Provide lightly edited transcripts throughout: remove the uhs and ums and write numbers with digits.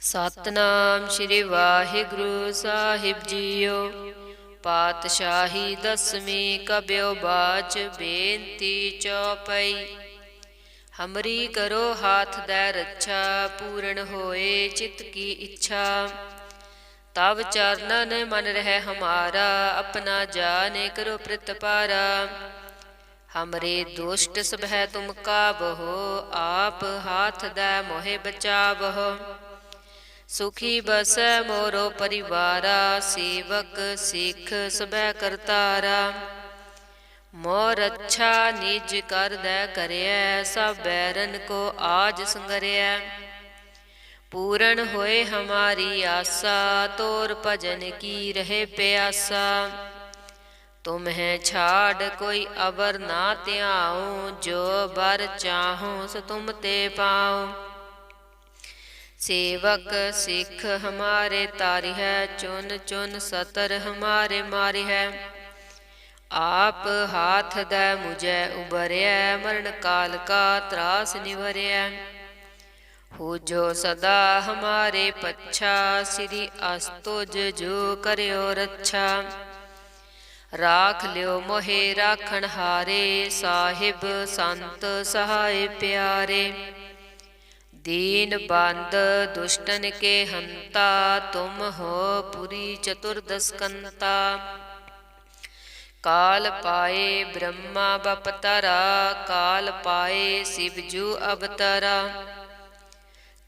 ਸਤਨਾਮ ਸ਼੍ਰੀ ਵਾਹਿਗੁਰੂ ਸਾਹਿਬ JIO. ਪਾਤਸ਼ਾਹੀ ਦਸਵੀਂ ਕਬਿਓ ਬਾਚ ਬੇਨਤੀ ਚੌਪਈ। ਹਮਰੀ ਕਰੋ ਹਾਥ ਦੈ ਰੱਛਾ, ਪੂਰਨ ਹੋਏ ਚਿਤ ਕੀ ਇੱਛਾ। ਤਵ ਚਰਨਨ ਮਨ ਰਹਿ ਹਮਾਰਾ, ਆਪਣਾ ਜਾਨੇ ਕਰੋ ਪ੍ਰਤਪਾਰਾ। ਹਮਰੇ ਦੁਸ਼ਟ ਸਭੈ ਤੁਮ ਕਾਬਹੋ, ਆਪ ਹਾਥ ਦੈ ਮੋਹਿ ਬਚਾਵਹੋ। ਸੁਖੀ ਬਸੈ ਮੋਰੋ ਪਰਿਵਾਰਾ, ਸੇਵਕ ਸਿੱਖ ਸਭੈ ਕਰਤਾਰਾ। ਮੋਰ ਅੱਛਾ ਨਿਜ ਕਰਦੈ ਕਰਿਐ, ਸਭ ਬੈਰਨ ਕੋ ਆਜ ਸੰਗਰਿਐ। ਪੂਰਨ ਹੋਏ ਹਮਾਰੀ ਆਸਾ, ਤੋਰ ਭਜਨ ਕੀ ਰਹੇ ਪਿਆਸਾ। ਤੁਮਹਿ ਛਾੜ ਕੋਈ ਅਵਰ ਨਾ ਧਿਆਉ, ਜੋ ਬਰ ਚਾਹੋ ਸੋ ਤੁਮ ਤੇ ਪਾਉ। सेवक सिख हमारे तारि है, चुन चुन सतर हमारे मारि है। आप हाथ दै मुझे उबरिया, मरण काल का त्रास निवरिया। हो जो सदा हमारे पच्छा, श्री अस्तुज जो करियो रच्छा। राख लियो मोहे राखण हारे, साहिब संत सहाय प्यारे। दीन बंद दुष्टन के हंता, तुम हो पुरी चतुर्दशकंता। काल पाए ब्रह्मा बपतरा, काल पाए शिवजू अवतरा।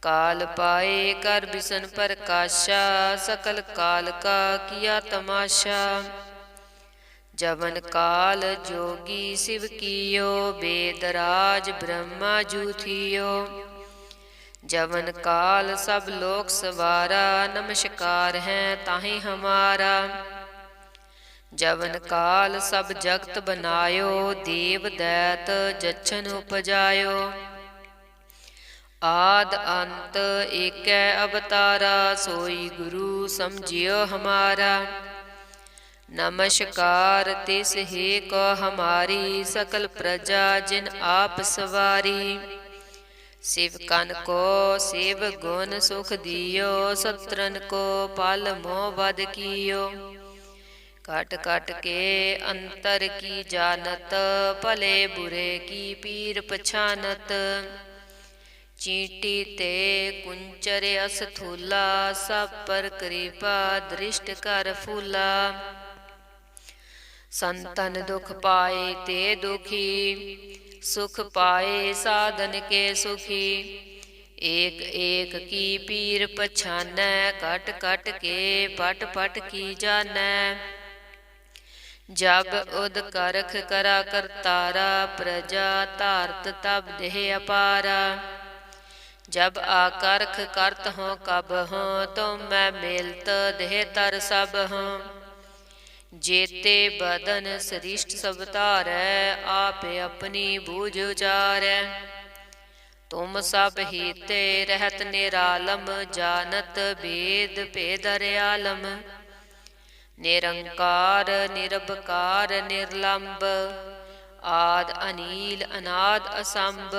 काल पाए कर बिसन प्रकाशा, सकल काल का किया तमाशा। जवन काल जोगी शिव कियो, वेदराज ब्रह्मा जू थियो। जवन काल सब लोक सवारा, नमस्कार है ताहि हमारा। जवन काल सब जगत बनायो, देव दैत जच्छन उपजायो। आद अंत एकै अवतारा, सोई गुरु समझियो हमारा। नमस्कार तिस हे को हमारी, सकल प्रजा जिन आप सवारी। सेवकन को सेव गुण सुख दियो, सत्रन को पल मोह वध कियो। कट कट के अंतर की जानत, भले बुरे की पीर पछानत। चींटी ते कुंचर अस्थूला, सब पर कृपा दृष्ट कर फूला। संतन दुख पाए ते दुखी, सुख पाए साधन के सुखी। एक एक की पीर पछानै, कट कट के पट पट की जानै। जब उद करख करा करतारा, प्रजा तारत तब देह अपारा। जब आकरख करत हों कब हों, तुम मैं मिलत देह तर सब हों। जेते बदन सृष्ट सब धारै, आप अपनी बूझ उचारै। तुम सब हीते रहत निरालम, जानत भेद भेदर आलम। निरंकार निरबकार निर्लंब, आद अनील अनाद असंभ।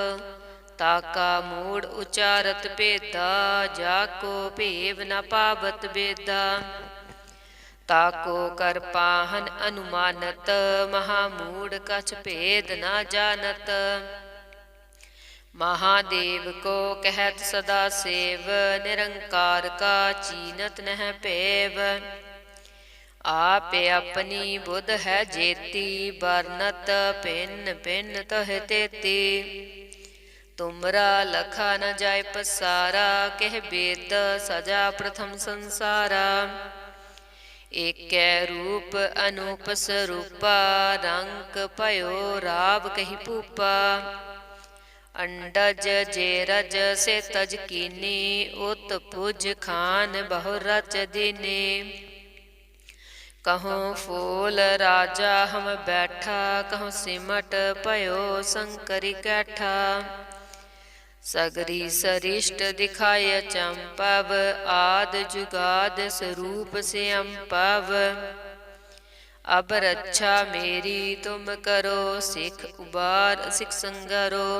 ताका मूड उचारत भेदा, जाको भेव न पावत बेदा। ताको कर पाहन अनुमानत, महामूढ़ कछ भेद न जानत। महादेव को कहत सदा सेव, निरंकार का चीनत नह पेव। आप अपनी बुध है जेती, बरनत भिन्न भिन्न तह तेती। तुमरा लखा न जाय पसारा, कह बेद सजा प्रथम संसारा। एकै रूप अनूप स्वरूपा, रंक भयो राव कही भूपा। अंडज जे रज से तज कीनी, उत पुज खान बहु रच दीनी। कहूँ फूल राजा हम बैठा, कहूँ सिमट भयो शंकरी कैठा। सगरी सरिष्ट दिखाय चंपव, आद जुगाद स्वरूप से अम्पव। अब रक्षा मेरी तुम करो, सिख उबार सिख संगरो।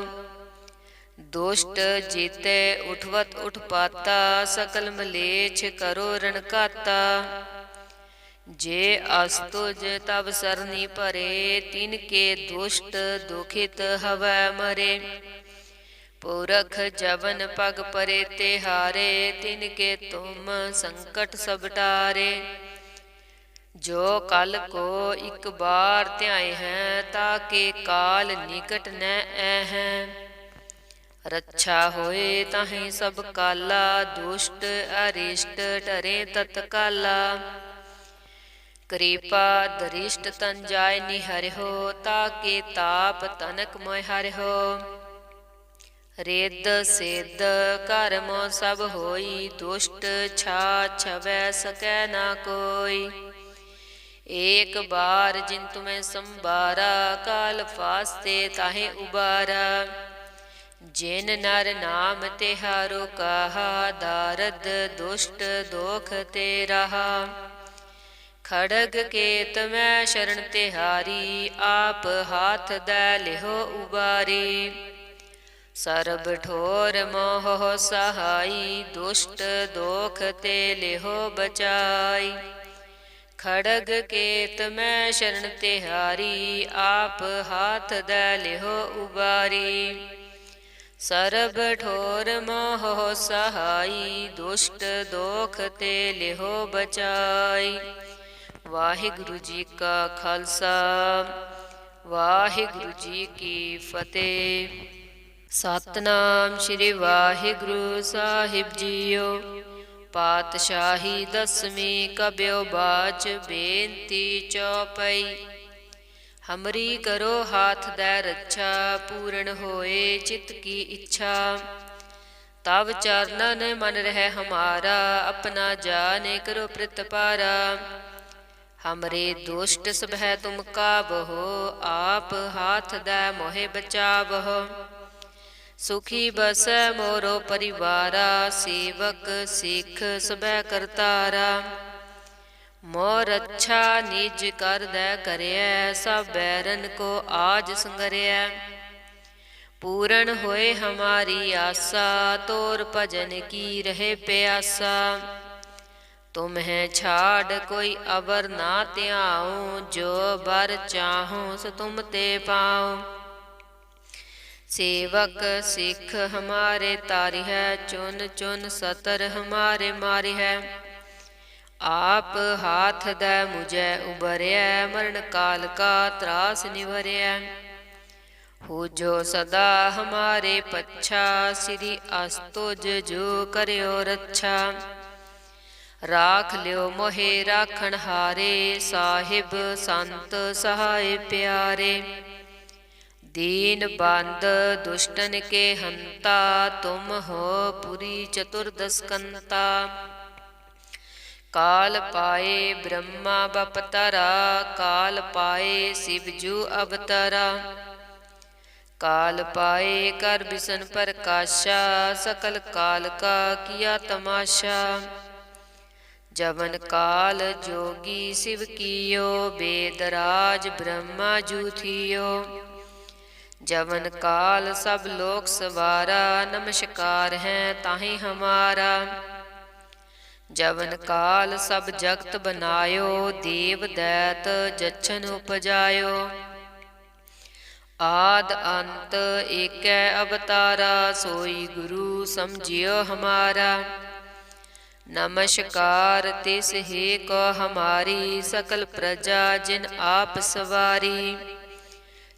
दुष्ट जीते उठवत उठपाता, सकल मलेच्छ करो रणकाता। जे अस्तुज तब सरनी परे, तिनके दुष्ट दुखित हवै मरे। पुरख जवन पग परे तिहारे, तिनके तुम संकट सब टारे। जो कल को इक बार ध्याय है, ताके काल निकट न ऐ। रक्षा होए ताहि सब काला, दुष्ट अरिष्ट डरे तत्काला। कृपा दरिष्ट तन जाय निहरिहो, ताके ताप तनक मोय हरिहो। रिद्ध सिद्ध कर्म सब होई, दुष्ट छा छवै सकै ना कोई। एक बार जिन तुम्हें संबारा, काल फास्ते ताहे उबारा। जिन नर नाम तिहारो कहा, दारद दुष्ट दोख ते रहा। खड़ग केत मैं शरण तिहारी, आप हाथ दै लिहो उबारी। सरब ठोर मोह सहाई, दुष्ट दोख ते लिहो बचाई। खड़ग केत मैं शरण तिहारी, आप हाथ दै लिहो उबारी। सरब ठोर मोह सहाई, दुष्ट दोख ते लिहो बचाई। वाहिगुरु जी का खालसा, वाहिगुरु जी की फतेह। सतनाम श्री वाहिगुरु साहिब जीओ। पातशाही दसवीं कब्यो बाच, बेनती चौपई। हमरी करो हाथ दै रक्षा, पूर्ण होए चित की इच्छा। तब चरणन मन रह हमारा, अपना जाने करो प्रतिपारा। हमरे दुष्ट सबह तुम काबहो, आप हाथ दै मोहे बचावहो। सुखी बसै मोरो परिवारा, सेवक सिख सबह करतारा। मोर अच्छा निज कर दै करियै, सब बैरन को आज संगरियै। पूर्ण होए हमारी आसा, तोर भजन की रहे प्यासा। तुम्हें छाड़ कोई अवर ना त्याऊँ, जो बर चाहूँ सो तुम ते पाऊँ। सेवक सिख हमारे तारि है, चुन चुन सतर हमारे मारि है। आप हाथ दै मुझे उबरिया, मरण काल का त्रास निवरिया। हो जो सदा हमारे पच्छा, श्री अस्तुज जो करियो रक्षा। राख लियो मोहे राखण हारे, साहिब संत सहाय प्यारे। दीन बंद दुष्टन के हंता, तुम हो पुरी चतुर्दशकंता। काल पाए ब्रह्मा बपतरा, काल पाए शिवजू अवतरा। काल पाए कर बिसन प्रकाशा, सकल काल का किया तमाशा। जवन काल जोगी शिव कियो, बेदराज ब्रह्मा जू थियो। जवन काल सब लोक सवारा, नमस्कार है ताहि हमारा। जवन काल सब जगत बनायो, देव दैत जच्छन उपजायो। आद अंत एकै अवतारा, सोई गुरु समझियो हमारा। नमस्कार तिस हे को हमारी, सकल प्रजा जिन आप सवारी।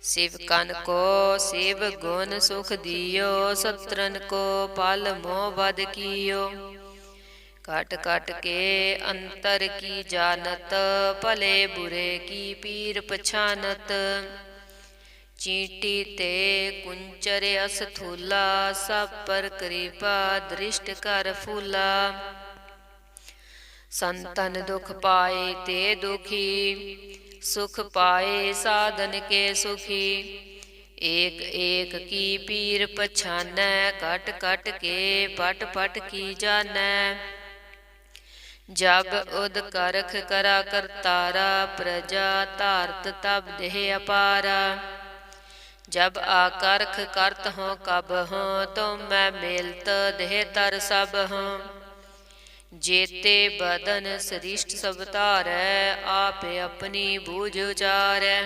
शिव कन को शिव गुण सुख दियो, सत्रन को पल मोह वध कियो। कट कट के अंतर की जानत, भले बुरे की पीर पछानत। चींटी ते कुंचर अस्थूला, सब पर कृपा दृष्ट कर फूला। संतन दुख पाए ते दुखी, सुख पाए साधन के सुखी। एक एक की पीर पछानै, कट कट के पट पट की जानै। जब उद करख करा करतारा, प्रजा तारत तब देह अपारा। जब आकर्ख करत हों कब हों, तुम मैं मेलत देह तर सब हों। जेते बदन सृष्ट सब तारै, आप अपनी बूझ उचारै।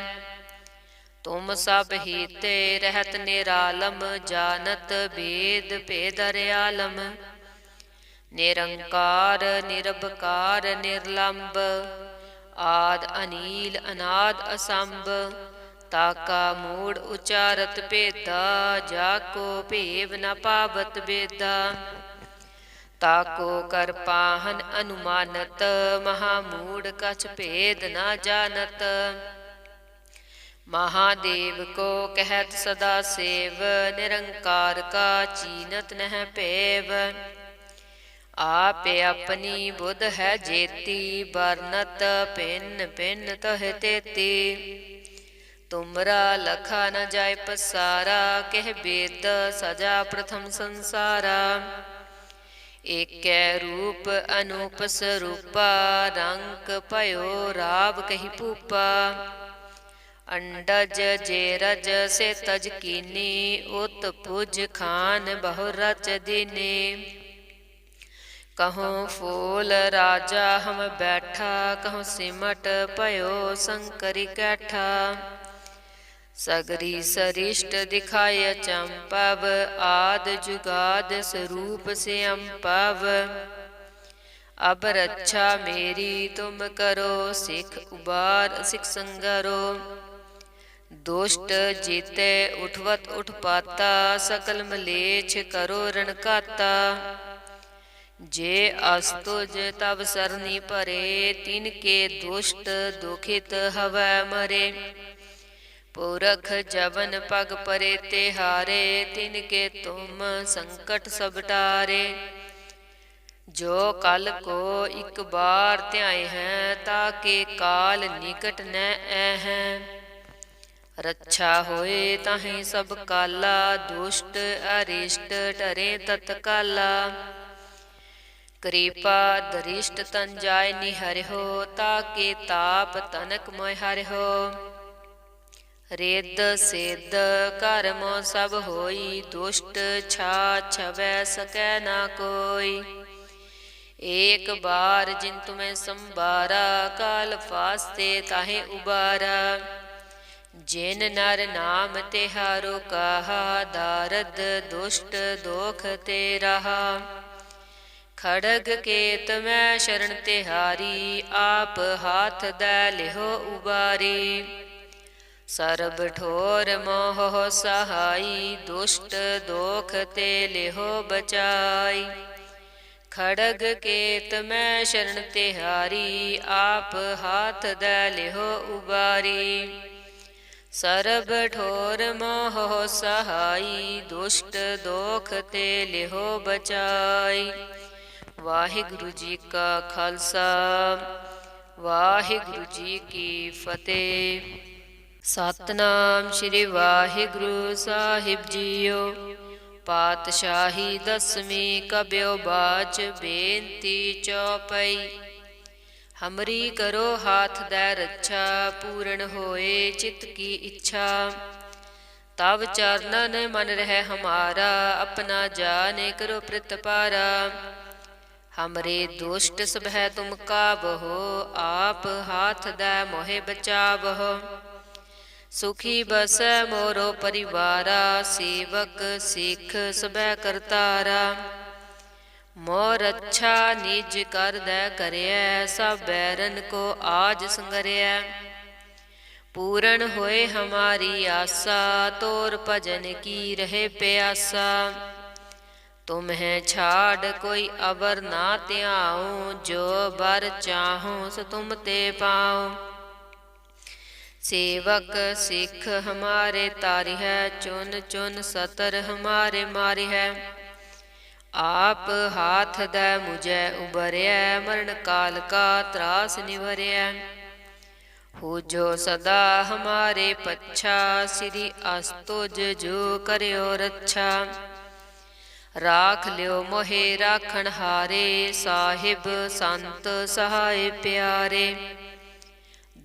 तुम सब हीते रहत निरालम, जानत भेद भेदर आलम। निरंकार निरबकार निर्लंब, आद अनील अनाद असंभ। ताका मूड़ उचारत भेदा, जाको भेव न पावत बेदा। ताको कर पाहन अनुमानत, महामूढ़ कछ भेद न जानत। महादेव को कहत सदा सेव, निरंकार का चीनत नह पेव। आप अपनी बुध है जेती, बरनत भिन्न भिन्न तह तेती। तुमरा लखा न जाय पसारा, कह बेद सजा प्रथम संसारा। एक रूप अनूप स्वरूपा, रंक पयो राव कही पूपा। अंडज जे रज से तज कीनी, उत पुज खान बहु रच दीनी। कहूँ फूल राजा हम बैठा, कहूँ सिमट पयो शंकरी कैठा। सगरी सरिष्ट दिखाय चंपव, आद जुगाद स्वरूप से अम्पव। अब रक्षा मेरी तुम करो, सिख उबार सिख संगरो। दुष्ट जीते उठवत उठ पाता, सकल मलेच्छ करो रणकाता। जे अस्तुज तब सरनी परे, तिनके दुष्ट दुखित हवै मरे। पुरख जवन पग परे तिहारे, तिनके तुम संकट सब टारे। जो कल को एक बार त्याय हैं, ताके काल निकट न हैं। रक्षा होए ताहि सब काला, दुष्ट अरिष्ट टरे तत्काला। कृपा दरिष्ट तन जाय निहरिहो, ताके ताप तनक मोय हरिहो। रेद सेद कर्म सब होई, दुष्ट छा छवै सकै ना कोई। एक बार जिन तुम्हें संबारा, काल फास्ते ताहे उबारा। जिन नर नाम तिहारो कहा, दारद दुष्ट दोख ते रहा। खड़ग केत मैं शरण तिहारी, आप हाथ दै लिहो उबारी। सरब ठोर मोह सहाई, दुष्ट दोख ते लिहो बचाई। खड़ग केत मैं शरण तिहारी, आप हाथ दै लिहो उबारी। सरब ठोर मोह सहाई, दुष्ट दोख ते लिहो बचाई। वाहिगुरु जी का खालसा, वाहिगुरु जी की फतेह। सतनाम श्री वाहिगुरु साहिब जीओ। पातशाही दसवीं कब्यो बाच, बेनती चौपई। हमरी करो हाथ दै रक्षा, पूर्ण होए चित्त की इच्छा। तब चरणन मन रह हमारा, अपना जाने करो प्रतिपारा। हमरे दुष्ट सब है तुम काबहो, आप हाथ दै मोहे बचावहो। सुखी बसै मोरो परिवारा, सेवक सिख सब करतारा। मोर अच्छा निज कर दै करियै, सब बैरन को आज संगरियै। पूर्ण होए हमारी आसा, तोर भजन की रहे प्यासा। तुम्हें छाड़ कोई अवर ना त्याऊँ, जो बर चाहूँ सो तुम ते पाऊँ। सेवक सिख हमारे तारि है, चुन चुन सतर हमारे मारि है। आप हाथ दै मुझे उबरिया, मरण काल का त्रास निवरिया। हो जो सदा हमारे पच्छा, श्री अस्तुज जो करियो रक्षा। राख लियो मोहे राखण हारे, साहिब संत सहाय प्यारे।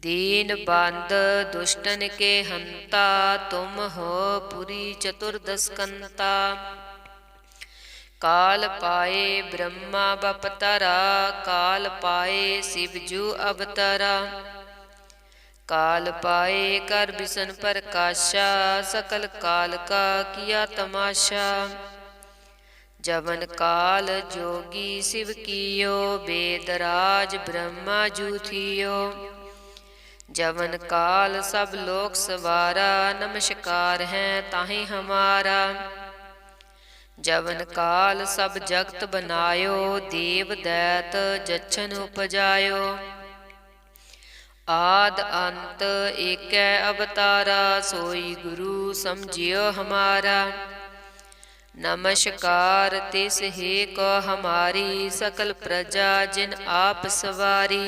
दीन बंद दुष्टन के हंता, तुम हो पुरी चतुर्दशकंता। काल पाए ब्रह्मा बपतरा, काल पाए शिवजू अवतरा। काल पाए कर बिसन प्रकाशा, सकल काल का किया तमाशा। जवन काल जोगी शिव कियो, वेदराज ब्रह्मा जू थियो। जवन काल सब लोक सवारा, नमस्कार है ताहि हमारा। जवन काल सब जगत बनायो, देव दैत जच्छन उपजायो। आद अंत एकै अवतारा, सोई गुरु समझियो हमारा। नमस्कार तिस हे को हमारी, सकल प्रजा जिन आप सवारी।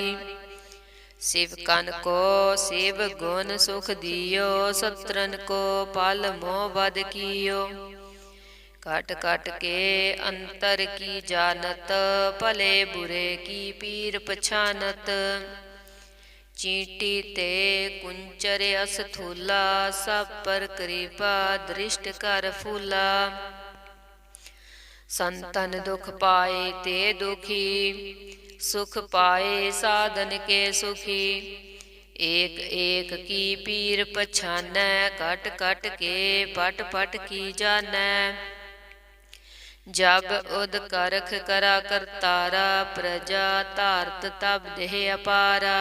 शिवकन को शिव गुण सुख दियो, सत्रन को पल मोह वध कियो। कट कट के अंतर की जानत, भले बुरे की पीर पछानत। चींटी ते कुंचर अस्थूला, सब पर कृपा दृष्ट कर फूला। संतन दुख पाए ते दुखी, सुख पाए साधन के सुखी। एक एक की पीर पछानै, कट कट के पट पट की जानै। जब उद करख करा करतारा, प्रजा तारत तब देह अपारा।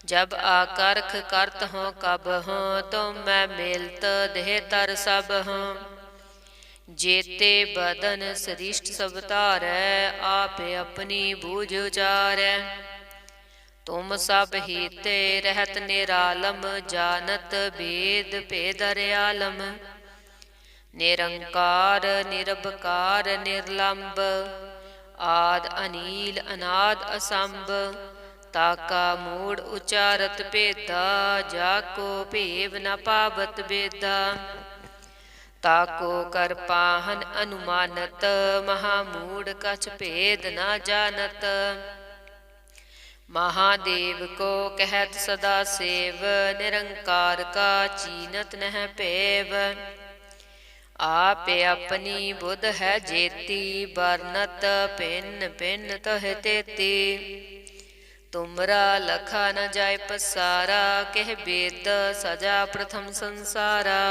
जब आकर्ख करत हों कब हों, तुम मैं मेलत देह तर सब हों। जेते बदन सृष्ट सब धारै, आपे अपनी बूझ उचारै। तुम सब हीते रहत निरालम, जानत भेद भेद रयालम। निरंकार निरबकार निर्लंब, आद अनील अनाद असंभ। ताका मूड उचारत भेदा, जाको भेव न पावत बेदा। ताको कर पाहन अनुमानत, महामूड कछ भेद न जानत। महादेव को कहत सदा सेव, निरंकार का चीनत नह पेव। आपे अपनी बुध है जेती, बरनत भिन्न भिन्न तह तेती। तुमरा लखा न जाय पसारा, कह बेद सजा प्रथम संसारा।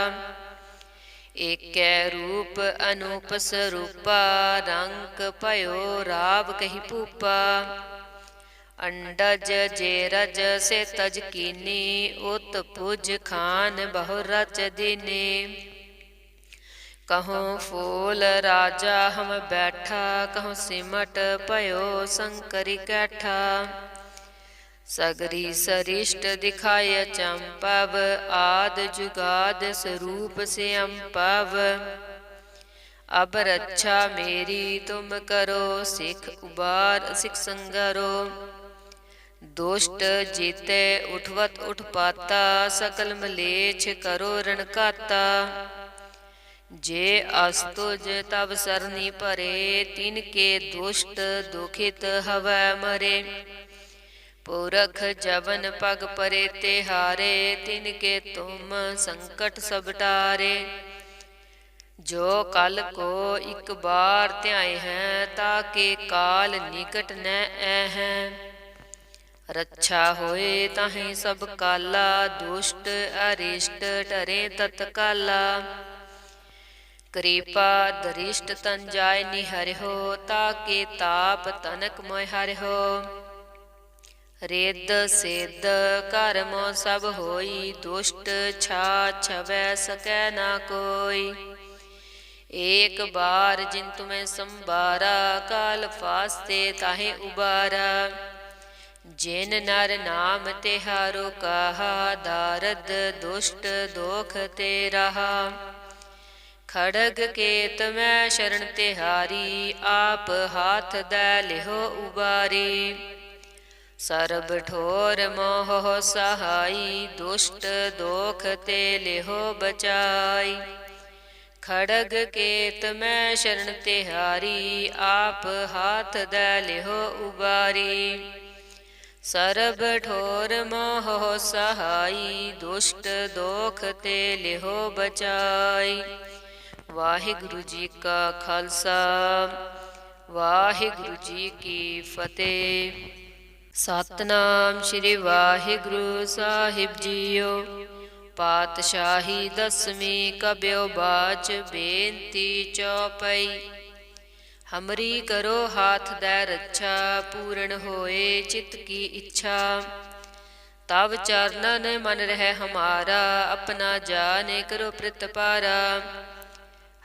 एकै रूप अनूप स्वरूपा, रंक पयो राव कही पूपा। अंडज जे रज से तज कीनी, उत पुज खान बहु रच दीनी। कहूँ फूल राजा हम बैठा, कहूँ सिमट पयो शंकरी कैठा। सगरी सरिष्ट दिखाय चंपव, आद जुगाद स्वरूप से अम्पव। अब रक्षा मेरी तुम करो, सिख उबार सिख संगरो। दुष्ट जीते उठवत उठपाता, सकल मलेच्छ करो रणकाता। जे अस्तुज तब सरनी परे, तिनके दुष्ट दुखित हवै मरे। पुरख जवन पग परे तिहारे, तिनके तुम संकट सब टारे। जो कल को एक बार ध्याय हैं, ताके काल निकट न हैं। रक्षा होए ताहि सब काला, दुष्ट अरिष्ट टरे तत्काला। कृपा दरिष्ट तन जाय निहरिहो, ताके ताप तनक मोय हरिहो। रिद्ध सिद्ध कर्मो सब होई, दुष्ट छा छवै सकै ना कोई। एक बार जिन तुम्हें संबारा, काल फास्ते ताहे उबारा। जिन नर नाम तिहारो कहा, दारद दुष्ट दोख ते रहा। खड़ग केत मैं शरण तिहारी, आप हाथ दै लिहो उबारी। सरब ठोर मोह सहाई, दुष्ट दोख ते लिहो बचाई। खड़ग केत मैं शरण तिहारी, आप हाथ दै लिहो उबारी। ਸਰਬ ਠੋਰ ਮੋਹ ਸਹਾਈ, ਦੁਸ਼ਟ ਦੋਖ ਤੇ ਲਿਹੋ ਬਚਾਈ। ਵਾਹਿਗੁਰੂ ਜੀ ਕਾ ਖਾਲਸਾ, ਵਾਹਿਗੁਰੂ ਜੀ ਕੀ ਫਤਿਹ। ਸਤਿਨਾਮ ਸ੍ਰੀ ਵਾਹਿਗੁਰੂ ਸਾਹਿਬ ਜੀਓ। ਪਾਤਸ਼ਾਹੀ ਦਸਵੀਂ ਕਬਿਓ ਬਾਚ, ਬੇਨਤੀ ਚੌਪਈ। ਹਮਰੀ ਕਰੋ ਹਾਥ ਦੈ ਰੱਛਾ, ਪੂਰਨ ਹੋਏ ਚਿਤ ਕੀ ਇੱਛਾ। ਤਵ ਚਰਨਨ ਮਨ ਰਹਿ ਹਮਾਰਾ, ਆਪਣਾ ਜਾਨੇ ਕਰੋ ਪ੍ਰਤਪਾਰਾ।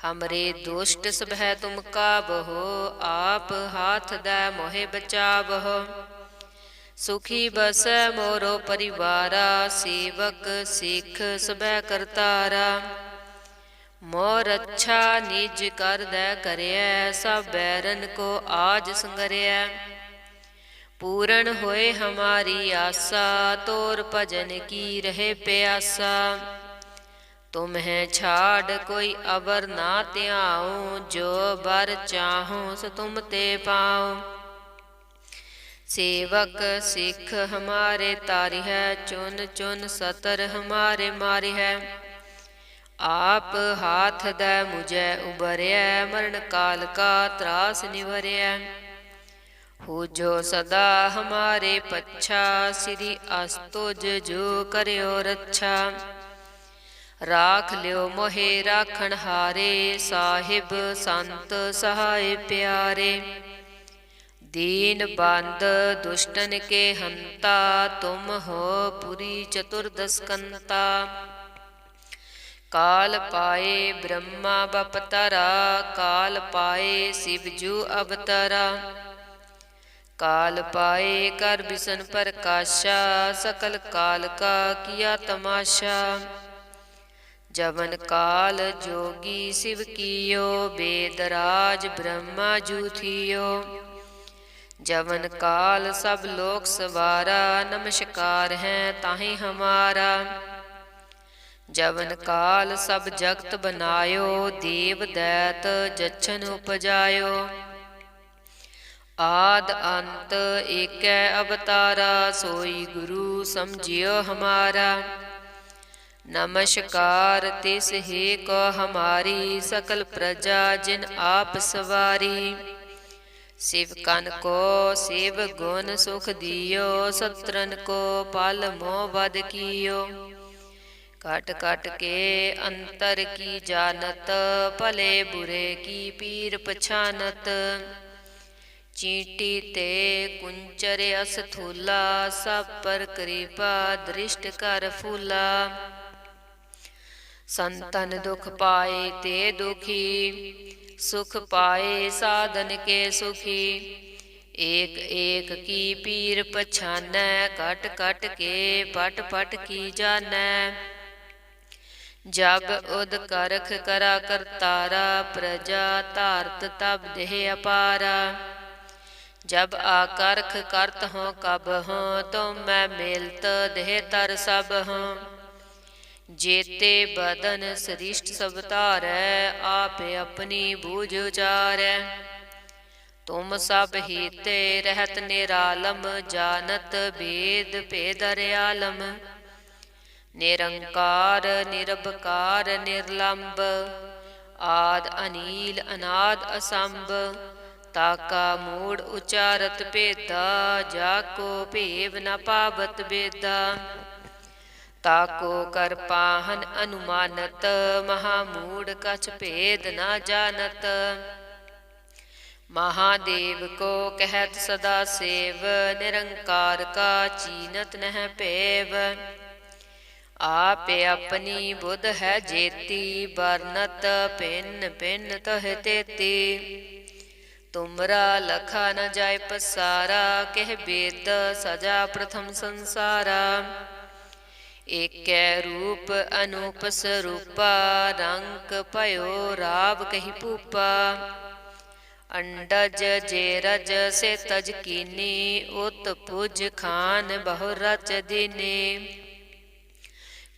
ਹਮਰੇ ਦੁਸ਼ਟ ਸਭੈ ਤੁਮ ਕਾਬਹੋ, ਆਪ ਹਾਥ ਦੈ ਮੋਹਿ ਬਚਾਵਹੋ। ਸੁਖੀ ਬਸੈ ਮੋਰੋ ਪਰਿਵਾਰਾ, ਸੇਵਕ ਸਿੱਖ ਸਭੈ ਕਰਤਾਰਾ। ਮੋਰ ਅੱਛਾ ਨਿਜ ਕਰਦੈ ਕਰਿਐ, ਸਭ ਬੈਰਨ ਕੋ ਆਜ ਸੰਗਰਿਐ। ਪੂਰਨ ਹੋਏ ਹਮਾਰੀ ਆਸਾ, ਤੋਰ ਭਜਨ ਕੀ ਰਹੇ ਪਿਆਸਾ। ਤੁਮਹਿ ਛਾੜ ਕੋਈ ਅਵਰ ਨਾ ਧਿਆਉ, ਜੋ ਬਰ ਚਾਹੋ ਸੋ ਤੁਮ ਤੇ ਪਾਉ। ਸੇਵਕ ਸਿੱਖ ਹਮਾਰੇ ਤਾਰਿਹੈ, ਚੁਨ ਚੁਨ ਸਤਰ ਹਮਾਰੇ ਮਾਰਿਹੈ। ਆਪ ਹਾਥ ਦੈ ਮੁਝੈ ਉਬਰਿਐ, ਮਰਨ ਕਾਲ ਕਾ ਤਰਾਸ ਨਿਵਰਿਐ। ਹੋ ਜੋ ਸਦਾ ਹਮਾਰੇ ਪੱਛਾ, ਸ੍ਰੀ ਅਸਤੁਜ ਜੋ ਕਰਿਓ ਰੱਛਾ। ਰਾਖ ਲਿਓ ਮੋਹਿ ਰਾਖਣ ਹਾਰੇ, ਸਾਹਿਬ ਸੰਤ ਸਹਾਇ ਪਿਆਰੇ। ਦੀਨ ਬੰਦ ਦੁਸ਼ਟਨ ਕੇ ਹੰਤਾ, ਤੁਮ ਹੋ ਪੁਰੀ ਚਤੁਰਦਸਕੰਤਾ। ਕਾਲ ਪਾਏ ਬ੍ਰਹਮਾ ਬਪਤਰਾ, ਕਾਲ ਪਾਏ ਸਿਵ ਜੂ ਅਵਤਰਾ। ਕਾਲ ਪਾਏ ਕਰ ਬਿਸ਼ਨ ਪ੍ਰਕਾਸ਼ਾ, ਸਕਲ ਕਾਲ ਕਾ ਕੀਆ ਤਮਾਸ਼ਾ। ਜਵਨ ਕਾਲ ਜੋਗੀ ਸਿਵ ਕੀਓ, ਬੇਦ ਰਾਜ ਬ੍ਰਹਮਾ ਜੂ ਥੀਓ। ਜਵਨ ਕਾਲ ਸਭ ਲੋਕ ਸਵਾਰਾ, ਨਮਸਕਾਰ ਹੈ ਤਾਹੀਂ ਹਮਾਰਾ। ਜਵਨ ਕਾਲ ਸਭ ਜਗਤ ਬਨਾਇਓ, ਦੇਵ ਦੈਤ ਜਛਨ ਉਪਜਾਇਓ। ਆਦ ਅੰਤ ਏਕੈ ਅਵਤਾਰਾ, ਸੋਈ ਗੁਰੂ ਸਮਝਿਓ ਹਮਾਰਾ। ਨਮਸਕਾਰ ਤਿਸ ਹੀ ਕੋ ਹਮਾਰੀ, ਸਕਲ ਪ੍ਰਜਾ ਜਿਨ ਆਪ ਸਵਾਰੀ। ਸਿਵ ਕਨ ਕੋ ਸਿਵ ਗੁਣ ਸੁਖ ਦਿਓ, ਸਤਰਨ ਕੋ ਪਲ ਮੋਹ ਵਧ ਕੀਓ। ਕਟ ਕਟ ਕੇ ਅੰਤਰ ਕੀ ਜਾਨਤ, ਭਲੇ ਬੁਰੇ ਕੀ ਪੀਰ ਪਛਾਨਤ। ਚੀਂਟੀ ਤੇ ਕੁੰਚਰ ਅਸਥੂਲਾ, ਸਭ ਪਰ ਕਿਰਪਾ ਦ੍ਰਿਸ਼ਟ ਕਰ ਫੂਲਾ। ਸੰਤਨ ਦੁਖ ਪਾਏ ਤੇ ਦੁਖੀ, ਸੁਖ ਪਾਏ ਸਾਧਨ ਕੇ ਸੁਖੀ। ਏਕ ਏਕ ਕੀ ਪੀਰ ਪਛਾਨੈ, ਕਟ ਕਟ ਕੇ ਪਟ ਪਟ ਕੀ ਜਾਨੈ। ਜਬ ਉਦ ਕਰਖ ਕਰਾ ਕਰਤਾਰਾ, ਪ੍ਰਜਾ ਧਾਰਤ ਤਬ ਦੇਹ ਅਪਾਰਾ। ਜਬ ਆਕਰਖ ਕਰਤ ਹੋਂ ਕਬ ਹੋਂ, ਤੁਮ ਮੈਂ ਮਿਲਤ ਦੇਹ ਤਰ ਸਭ ਹੋਂ। ਜੇਤੇ ਬਦਨ ਸ੍ਰਿਸ਼ਟ ਸਭ ਧਾਰੈ, ਆਪ ਆਪਣੀ ਬੂਝ ਉਚਾਰੈ। ਤੁਮ ਸਭ ਹੀਤੇ ਰਹਿਤ ਨਿਰਾਲਮ, ਜਾਨਤ ਭੇਦ ਭੇਦਰ ਆਲਮ। ਨਿਰੰਕਾਰ ਨਿਰਭਕਾਰ ਨਿਰਲੰਭ, ਆਦ ਅਨੀਲ ਅਨਾਦ ਅਸੰਭ। ਤਾਕਾ ਮੂੜ ਉਚਾਰਤ ਭੇਦਾ, ਜਾ ਕੋ ਭੇਵ ਨ ਪਾਵਤ ਬੇਦਾ। ਤਾਕੋ ਕਰ ਪਾਹਨ ਅਨੁਮਾਨਤ, ਮਹਾ ਮੂੜ ਕਛ ਭੇਦ ਨ ਜਾਨਤ। ਮਹਾਦੇਵ ਕੋ ਕਹਿਤ ਸਦਾ ਸੇਵ, ਨਿਰੰਕਾਰ ਕਾ ਚੀਨਤ ਨਹਿ ਭੇਵ। ਆਪ ਆਪਣੀ ਬੁੱਧ ਹੈ ਜੇਤੀ, ਬਰਨਤ ਭਿੰਨ ਭਿੰਨ ਤਹਿ ਤੇਤੀ। ਤੁਮਰਾ ਲਖਾ ਨ ਜਾਇ ਪਸਾਰਾ, ਕਹਿ ਬੇਦ ਸਜਾ ਪ੍ਰਥਮ ਸੰਸਾਰਾ। ਏਕੈ ਰੂਪ ਅਨੂਪ ਸਰੂਪਾ, ਰੰਕ ਭਇਓ ਰਾਵ ਕਹੀ ਭੂਪਾ। ਅੰਡਜ ਜੇ ਰਜ ਸੇ ਤਜ ਕੀਨੀ, ਉਤ ਪੁਜ ਖਾਨ ਬਹੁ ਰਚ ਦੀਨੀ।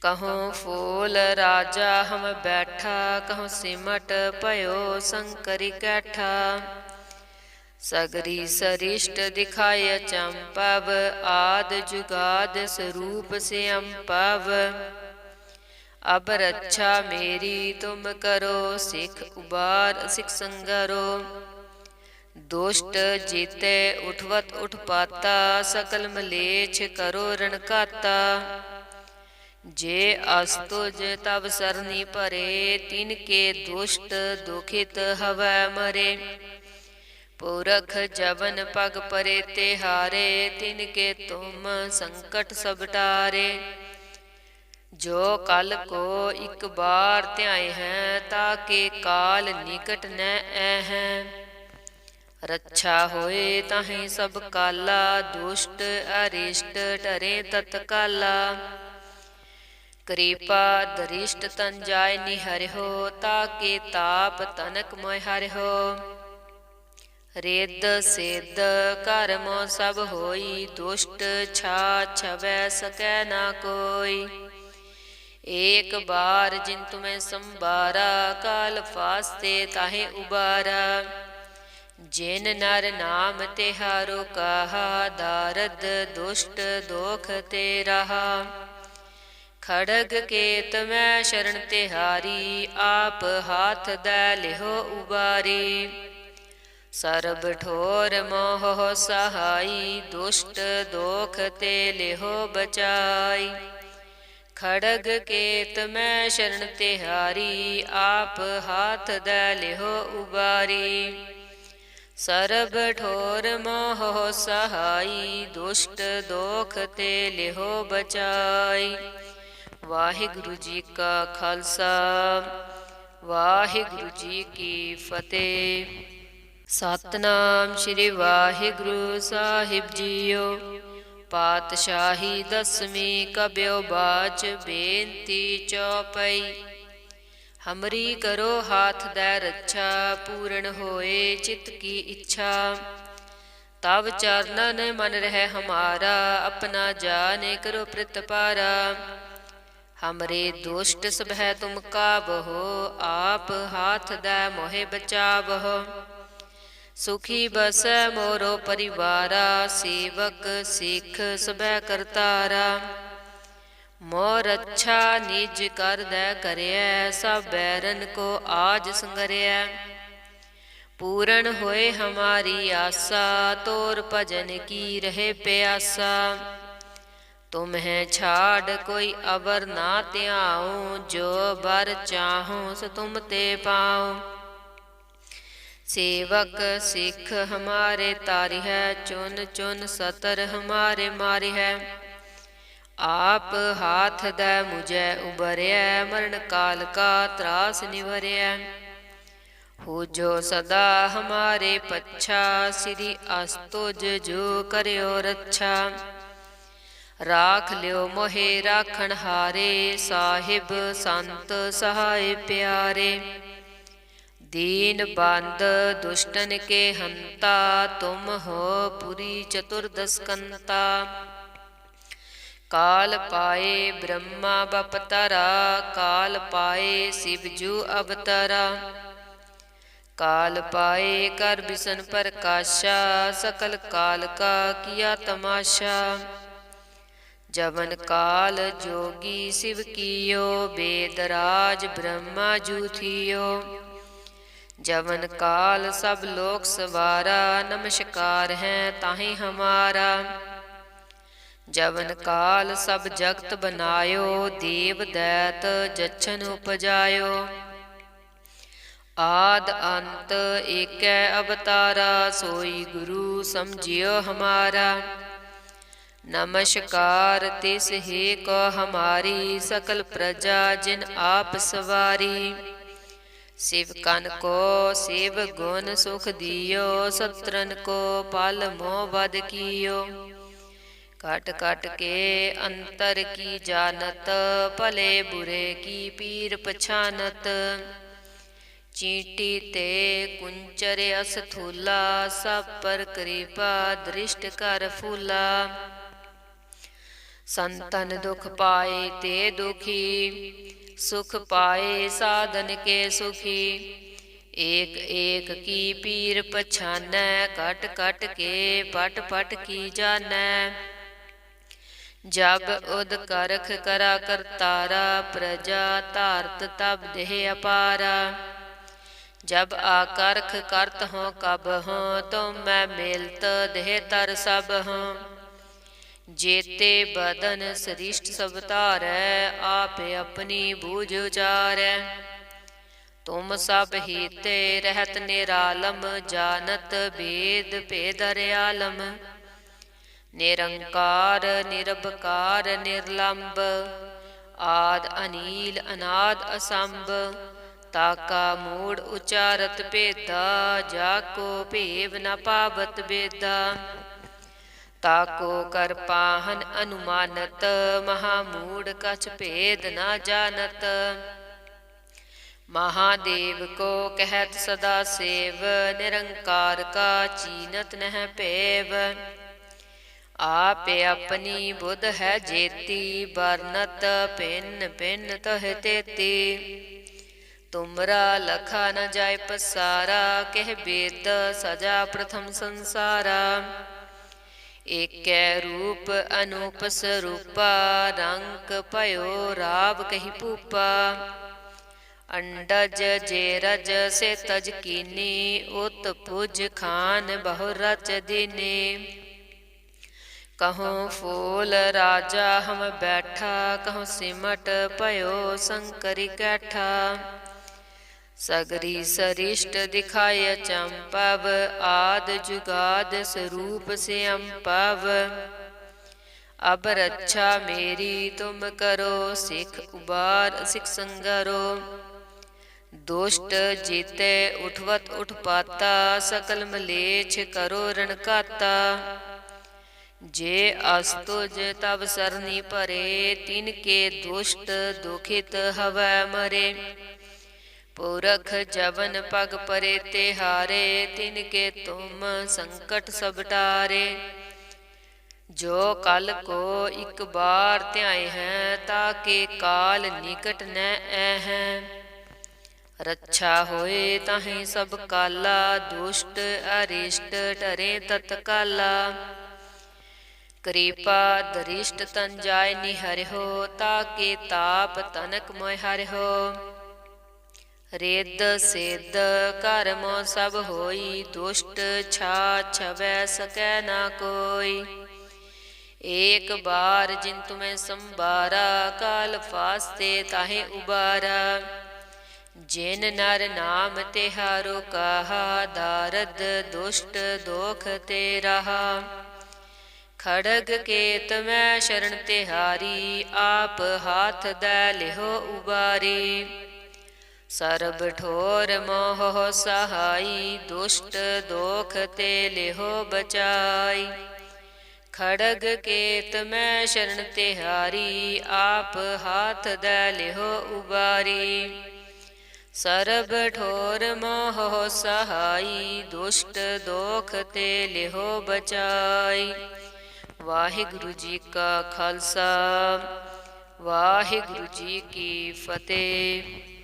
ਕਹੂੰ ਫੂਲ ਰਾਜਾ ਹਮ ਬੈਠਾ, ਕਹੂੰ ਸਿਮਟ ਭਇਓ ਸੰਕਰੀ ਕੈਠਾ। सगरी सरिष्ट दिखाय चंपव, आद जुगाद स्वरूप से अम्पव। अब रक्षा मेरी तुम करो, सिख उबार सिख संगरो। दुष्ट जीते उठवत उठपाता, सकल मलेच्छ करो रणकाता। जे अस्तुज तब सरनी परे, तिनके दुष्ट दुखित हवै मरे। पुरख जवन पग परे तिहारे, तिनके तुम संकट सब टारे। जो कल को इक बार ध्याय है, ताके काल निकट न ऐ। रक्षा होए ताहि सब काला, दुष्ट अरिष्ट डरे तत्काला। कृपा दरिष्ट तन जाय निहरिहो, ताके ताप तनक मोय हरिहो। रिद्ध सिद्ध कर्म सब होई, दुष्ट छा छवै सकै ना कोई। एक बार जिन तुम्हें संबारा, काल फास्ते ताहे उबारा। जिन नर नाम तिहारो कहा, दारद दुष्ट दोख ते रहा। खड़ग केत मैं शरण तिहारी, आप हाथ दै लिहो उबारी। सरब ठोर मोह सहाई, दुष्ट दोख ते लिहो बचाई। खड़ग केत मैं शरण तिहारी, आप हाथ दै लिहो उबारी। सरब ठोर मोह सहाई, दुष्ट दोख ते लिहो बचाई। वाहिगुरु जी का खालसा, वाहिगुरु जी की फतेह। सतनाम श्री वाहिगुरु साहिब जीओ। पातशाही दसवीं कब्यो बाच, बेनती चौपई। हमरी करो हाथ दै रक्षा, पूर्ण होए चित की इच्छा। तब चरणन मन रह हमारा, अपना जाने करो प्रतिपारा। हमरे दुष्ट सब है तुम काबहो, आप हाथ दै मोहे बचावहो। सुखी बस मोरो परिवारा, सेवक सिख सब करतारा। मोर अच्छा निज कर दै करैै, सब बैरन को आज संगरै। पूर्ण होए हमारी आशा, तोर भजन की रहे प्यासा। तुम्हें छाड़ कोई अवर ना त्याऊँ, जो बर चाहूँ सो तुम ते पाऊँ। सेवक सिख हमारे तारि है, चुन चुन सतर हमारे मारि है। आप हाथ दै मुझे उबरै, मरण काल का त्रास निवरै। हो जो सदा हमारे पच्छा, श्री अस्तुज जो करयो रक्षा। राख लियो मोहे राखण हारे, साहिब संत सहाय प्यारे। दीन बंद दुष्टन के हंता, तुम हो पुरी चतुर्दशकंता। काल पाए ब्रह्मा बपतरा, काल पाए शिवजू अवतरा। काल पाए कर बिसन प्रकाशा, सकल काल का किया तमाशा। जवन काल जोगी शिव कियो, बेदराज ब्रह्मा जू थियो। जवन काल सब लोक सवारा, नमस्कार है ताहि हमारा। जवन काल सब जगत बनायो, देव दैत जच्छन उपजायो। आद अंत एकै अवतारा, सोई गुरु समझियो हमारा। नमस्कार तिस हे को हमारी, सकल प्रजा जिन आप सवारी। शिव कन को शिव गुण सुख दियो, सत्रन को पल मोह वध कियो। कट कट के अंतर की जानत, भले बुरे की पीर पछानत। चींटी ते कुंचर अस्थूला, सब पर कृपा दृष्ट कर फूला। संतन दुख पाए ते दुखी, सुख पाए साधन के सुखी। एक एक की पीर पछानै, कट कट के पट पट की जानै। जब उद करख करा करतारा, प्रजा धारत तब देह अपारा। जब आकरख करत हों कब हों, तुम मैं मेलत देह तर सब हों। जेते बदन सृष्ट सब तारै, आप अपनी बूझ उचारै। तुम सब हीते रहत निरालम, जानत भेद भेद हरियालम। निरंकार निरबकार निर्लंब, आद अनील अनाद असंभ। ताका मूढ़ उचारत भेदा, जाको भेव न पावत बेदा। ताको कर पाहन अनुमानत, महामूढ़ कछ भेद न जानत। महादेव को कहत सदा सेव, निरंकार का चीनत नह पेव। आप अपनी बुध है जेती, बरनत भिन्न भिन्न तह तेती। तुमरा लखा न जाय पसारा, कह बेद सजा प्रथम संसारा। एकै रूप अनूप स्वरूपा, रंक भयो राव कही भूपा। अंडज जे रज से तज कीनी, उत पुज खान बहु रच दीनी। कहूँ फूल राजा हम बैठा, कहूँ सिमट भयो शंकरी कैठा। सगरी सरिष्ट दिखाय चंपव, आद जुगाद स्वरूप से अम्पव। अब रक्षा मेरी तुम करो, सिख उबार सिख संगरो। दुष्ट जीते उठवत उठ पाता, सकल मलेच्छ करो रणकाता। जे अस्तुज तब सरनी परे, तिनके दुष्ट दुखित हवै मरे। पुरख जवन पग परे तिहारे, तिनके तुम संकट सब टारे। जो कल को एक बार त्याय हैं, ताके काल निकट न हैं। रक्षा होए ताहि सब काला, दुष्ट अरिष्ट टरे तत्काला। कृपा दरिष्ट तन जाय निहरिहो, ताके ताप तनक मोय हरिहो। रिद्ध सिद्ध कर्म सब होई, दुष्ट छा छवै सकै ना कोई। एक बार जिन तुम्हें संबारा, काल फास्ते ताहे उबारा। जिन नर नाम तिहारो कहा, दारद दुष्ट दोख ते रहा। खड़ग केत मैं शरण तिहारी, आप हाथ दै लिहो उबारी। सरब ठोर मोह सहाई, दुष्ट दोख ते लिहो बचाई। खड़ग केत मैं शरण तिहारी, आप हाथ दै लिहो उबारी। सरब ठोर मोह सहाई, दुष्ट दोख ते लिहो बचाई। वाहिगुरु जी का खालसा, वाहिगुरु जी की फतेह।